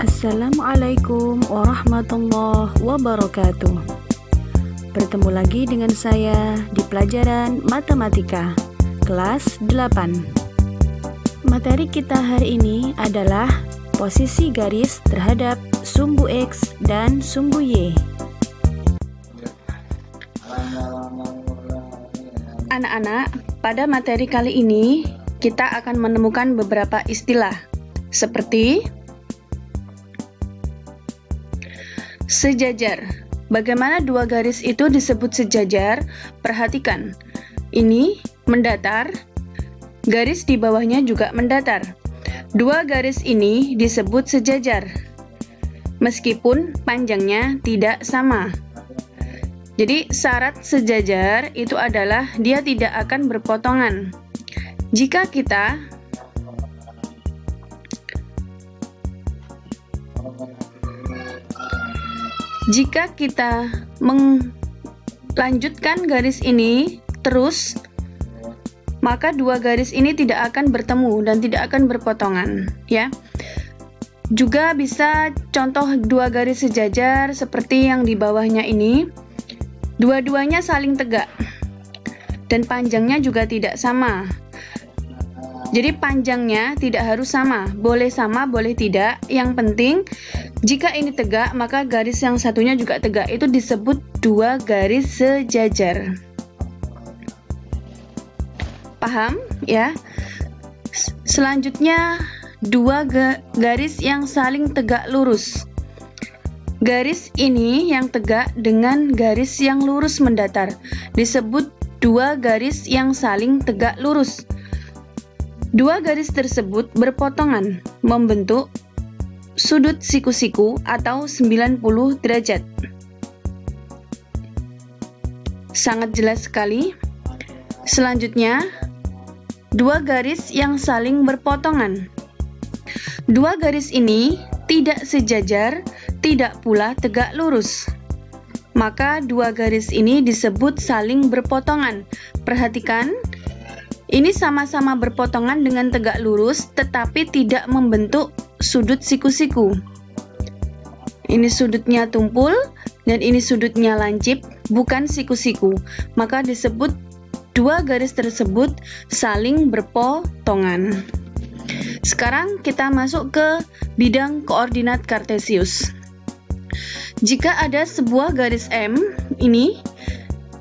Assalamualaikum warahmatullahi wabarakatuh. Bertemu lagi dengan saya di pelajaran matematika kelas 8. Materi kita hari ini adalah posisi garis terhadap sumbu X dan sumbu Y. Anak-anak, pada materi kali ini kita akan menemukan beberapa istilah seperti sejajar. Bagaimana dua garis itu disebut sejajar? Perhatikan, ini mendatar, garis di bawahnya juga mendatar. Dua garis ini disebut sejajar, meskipun panjangnya tidak sama. Jadi syarat sejajar itu adalah dia tidak akan berpotongan. Jika kita melanjutkan garis ini terus, maka dua garis ini tidak akan bertemu dan tidak akan berpotongan, ya. Juga bisa contoh dua garis sejajar seperti yang di bawahnya ini. Dua-duanya saling tegak dan panjangnya juga tidak sama. Jadi panjangnya tidak harus sama, boleh tidak. Yang penting jika ini tegak, maka garis yang satunya juga tegak. Itu disebut dua garis sejajar. Paham ya? Selanjutnya dua garis yang saling tegak lurus. Garis ini yang tegak dengan garis yang lurus mendatar disebut dua garis yang saling tegak lurus. Dua garis tersebut berpotongan membentuk sudut siku-siku atau 90 derajat. Sangat jelas sekali. Selanjutnya, dua garis yang saling berpotongan. Dua garis ini tidak sejajar, tidak pula tegak lurus. Maka dua garis ini disebut saling berpotongan. Perhatikan, ini sama-sama berpotongan dengan tegak lurus, tetapi tidak membentuk sudut siku-siku. Ini sudutnya tumpul, dan ini sudutnya lancip, bukan siku-siku. Maka disebut dua garis tersebut saling berpotongan. Sekarang kita masuk ke bidang koordinat kartesius. Jika ada sebuah garis M, ini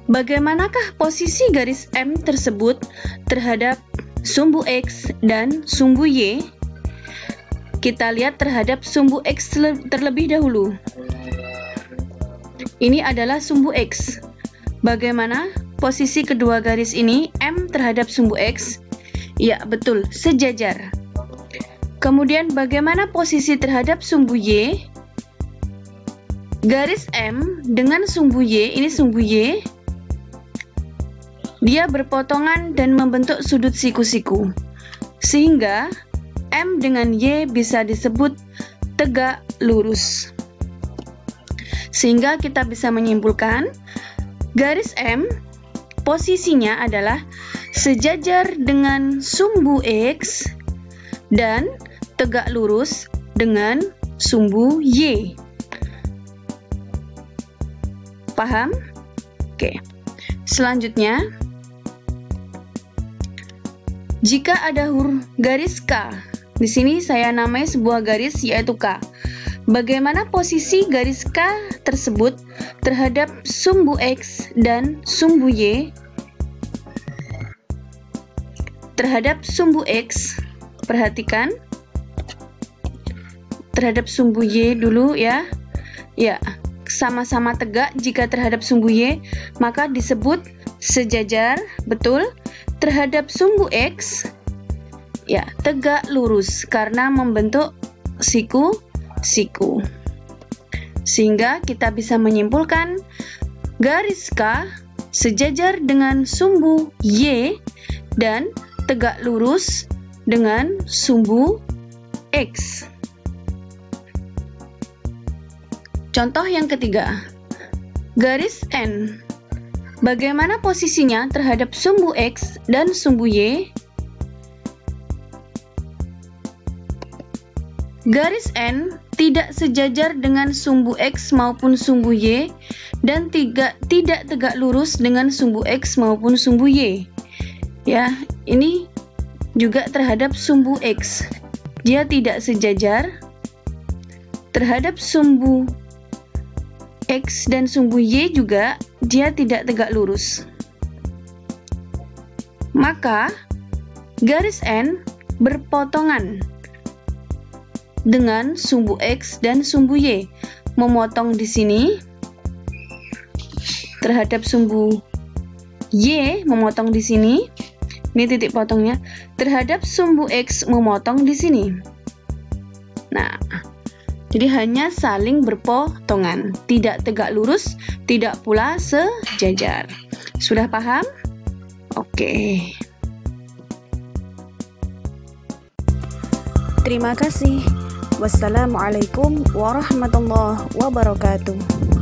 bagaimanakah posisi garis M tersebut terhadap sumbu X dan sumbu Y? Kita lihat terhadap sumbu X terlebih dahulu. Ini adalah sumbu X. Bagaimana posisi kedua garis ini M terhadap sumbu X? Ya, betul, sejajar. Kemudian bagaimana posisi terhadap sumbu Y? Garis M dengan sumbu Y, ini sumbu Y, dia berpotongan dan membentuk sudut siku-siku, sehingga M dengan Y bisa disebut tegak lurus. Sehingga kita bisa menyimpulkan garis M posisinya adalah sejajar dengan sumbu X dan tegak lurus dengan sumbu Y. Paham? Oke. Selanjutnya, jika ada garis K, di sini saya namai sebuah garis yaitu K. Bagaimana posisi garis K tersebut terhadap sumbu X dan sumbu Y? Terhadap sumbu X, perhatikan. Terhadap sumbu Y dulu ya. Ya, sama-sama tegak. Jika terhadap sumbu Y, maka disebut sejajar, betul. Terhadap sumbu X, ya, tegak lurus karena membentuk siku-siku. Sehingga kita bisa menyimpulkan garis K sejajar dengan sumbu Y dan tegak lurus dengan sumbu X. Contoh yang ketiga, garis N. Bagaimana posisinya terhadap sumbu X dan sumbu Y? Garis N tidak sejajar dengan sumbu X maupun sumbu Y dan tidak tegak lurus dengan sumbu X maupun sumbu Y. Ya, ini juga terhadap sumbu X. Dia tidak sejajar terhadap sumbu X dan sumbu Y juga dia tidak tegak lurus. Maka garis N berpotongan dengan sumbu X dan sumbu Y, memotong di sini terhadap sumbu Y, memotong di sini. Ini titik potongnya. Terhadap sumbu X memotong di sini. Nah, jadi hanya saling berpotongan, tidak tegak lurus, tidak pula sejajar. Sudah paham? Oke. Terima kasih. Wassalamualaikum warahmatullahi wabarakatuh.